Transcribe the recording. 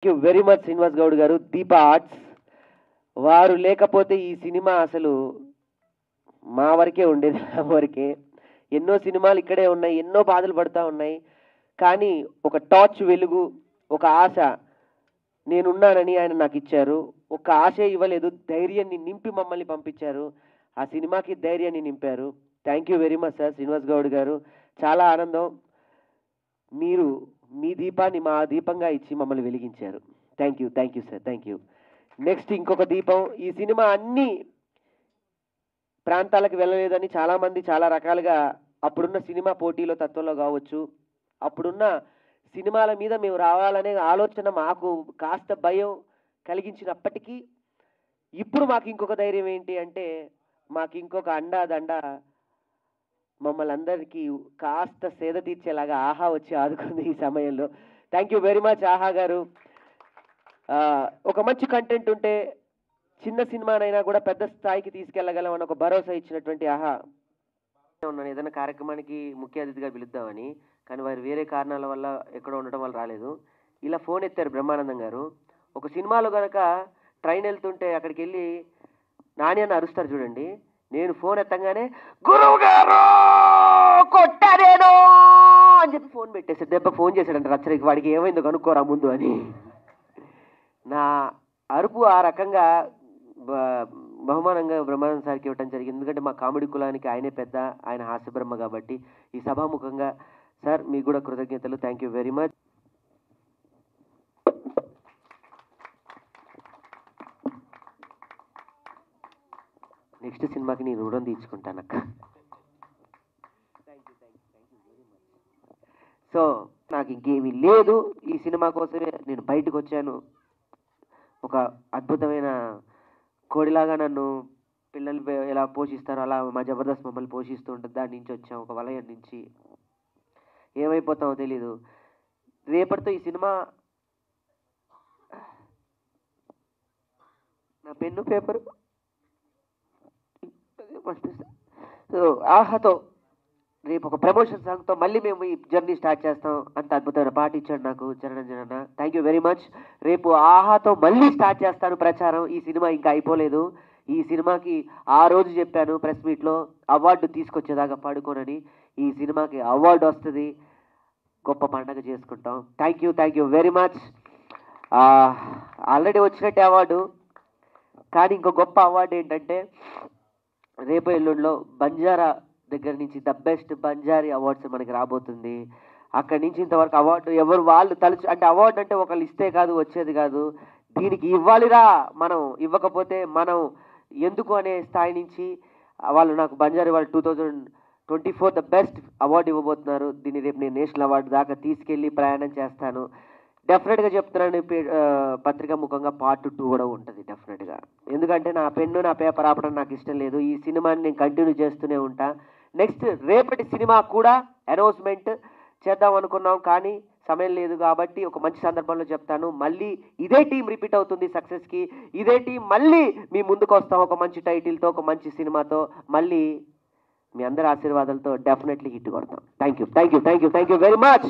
Thank you very much Srinivas Goud గారు, Deepa arts. వారు లేకపోతే ఈ సినిమా అసలు మా వరకే ఉండేది, నా వరకే. ఎన్నో సినిమాలు ఇక్కడే ఉన్నాయి, ఎన్నో బాధలు పడుతూ ఉన్నాయి. కానీ ఒక టార్చ్ వెలుగు, ఒక ఆశ నేనున్నానని ఆయన నాకు ఇచ్చారు. ఒక ఆశ ఇవ్వలేదు, ధైర్యాన్ని నింపి మమ్మల్ని పంపించారు. ఆ సినిమాకి ధైర్యాన్ని నింపారు. Thank you very much sir Srinivas Goud గారు. చాలా ఆనందం. మీరు మీ దీపాన్ని మా దీపంగా ఇచ్చి మమ్మల్ని వెలిగించారు. Thank you sir, thank you. Next ఇంకొక దీపం. ఈ సినిమా అన్ని ప్రాంతాలకు వెళ్ళలేదని చాలామంది చాలా రకాలుగా అప్పుడున్న సినిమా పోటీలో తత్వంలో కావచ్చు, అప్పుడున్న సినిమాల మీద మేము రావాలనే ఆలోచన మాకు కాస్త భయం కలిగించినప్పటికీ ఇప్పుడు మాకు ఇంకొక ధైర్యం ఏంటి అంటే, మాకు ఇంకొక అండా దండ మమ్మల్ని అందరికీ కాస్త సేద తీర్చేలాగా ఆహా వచ్చి ఆదుకుంది ఈ సమయంలో. థ్యాంక్ యూ వెరీ మచ్ ఆహా గారు. ఒక మంచి కంటెంట్ ఉంటే చిన్న సినిమానైనా కూడా పెద్ద స్థాయికి తీసుకెళ్ళగలం అని ఒక భరోసా ఇచ్చినటువంటి ఆహా. ఉన్నాను ఏదైనా కార్యక్రమానికి ముఖ్య అతిథిగా పిలుద్దామని, కానీ వారు వేరే కారణాల వల్ల ఎక్కడో ఉండటం వల్ల రాలేదు. ఇలా ఫోన్ ఎత్తారు బ్రహ్మానందం గారు. ఒక సినిమాలో కనుక ట్రైన్ వెళ్తుంటే అక్కడికి వెళ్ళి నాని అని అరుస్తారు చూడండి, నేను ఫోన్ ఎత్తంగానే గురువు గారు కొట్టారేనో అని చెప్పి ఫోన్ పెట్టేశాడు. దెబ్బ ఫోన్ చేశాడంట రచ్చరికి, వాడికి ఏమైందో కనుక్కోరా ముందు అని. నా అరుపు ఆ రకంగా బహుమానంగా బ్రహ్మానంద సార్కి ఇవ్వటం జరిగింది. ఎందుకంటే మా కామెడీ కులానికి ఆయనే పెద్ద, ఆయన హాస్యబ్రహ్మ కాబట్టి. ఈ సభాముఖంగా సార్ మీకు కూడా కృతజ్ఞతలు. Thank you very much. Next సినిమాకి నేను రుణం తీర్చుకుంటానక్క. సో నాకు ఇంకేమీ లేదు, ఈ సినిమా కోసమే నేను బయటకు వచ్చాను. ఒక అద్భుతమైన కోడిలాగా నన్ను పిల్లలు ఎలా పోషిస్తారో అలా మా జబర్దస్త్ మమ్మల్ని పోషిస్తూ ఉంటుంది. దాని నుంచి వచ్చాం, ఒక వలయం నుంచి. ఏమైపోతామో తెలీదు. రేపటితో ఈ సినిమా నా పెన్ను పేపరు సో ఆహాతో రేపు ఒక ప్రమోషన్ సాంగ్తో మళ్ళీ మేము ఈ జర్నీ స్టార్ట్ చేస్తాం. అంత అద్భుతమైన పాట ఇచ్చాడు నాకు చరణంజన్ అన్న. Thank you very much. రేపు ఆహాతో మళ్ళీ స్టార్ట్ చేస్తాను ప్రచారం. ఈ సినిమా ఇంకా అయిపోలేదు. ఈ సినిమాకి ఆ రోజు చెప్పాను ప్రెస్ మీట్లో, అవార్డు తీసుకొచ్చేదాకా పడుకోనని. ఈ సినిమాకి అవార్డు వస్తుంది, గొప్ప పండగ చేసుకుంటాం. Thank you very much. Already వచ్చినట్టే అవార్డు, కానీ ఇంకో గొప్ప అవార్డు ఏంటంటే రేపు ఎల్లుండిలో బంజారా దగ్గర నుంచి ద బెస్ట్ బంజారీ అవార్డ్స్ మనకి రాబోతుంది. అక్కడి నుంచి ఇంతవరకు అవార్డు ఎవరు వాళ్ళు తలుచు, అంటే అవార్డు అంటే ఒకళ్ళు ఇస్తే కాదు వచ్చేది కాదు, దీనికి ఇవ్వాలిరా, మనం ఇవ్వకపోతే మనం ఎందుకు అనే స్థాయి నుంచి వాళ్ళు నాకు బంజారీ వాళ్ళు 2024 ద బెస్ట్ అవార్డు ఇవ్వబోతున్నారు. దీన్ని రేపు నేను నేషనల్ అవార్డు దాకా తీసుకెళ్ళి ప్రయాణం చేస్తాను. డెఫినెట్గా చెప్తున్నాను, పత్రికా ముఖంగా పార్ట్ 2 కూడా ఉంటుంది డెఫినెట్గా. ఎందుకంటే నా పెన్ను నా పేపర్ ఆపడం నాకు ఇష్టం లేదు. ఈ సినిమాని నేను కంటిన్యూ చేస్తూనే ఉంటా. నెక్స్ట్ రేపటి సినిమా కూడా అనౌన్స్మెంట్ చేద్దాం అనుకున్నాం, కానీ సమయం లేదు కాబట్టి ఒక మంచి సందర్భంలో చెప్తాను. మళ్ళీ ఇదే టీం రిపీట్ అవుతుంది సక్సెస్కి. ఇదే టీం మళ్ళీ మీ ముందుకు వస్తాం ఒక మంచి టైటిల్తో, ఒక మంచి సినిమాతో. మళ్ళీ మీ అందరి ఆశీర్వాదాలతో డెఫినెట్లీ హిట్ కొడతాం. Thank you very much.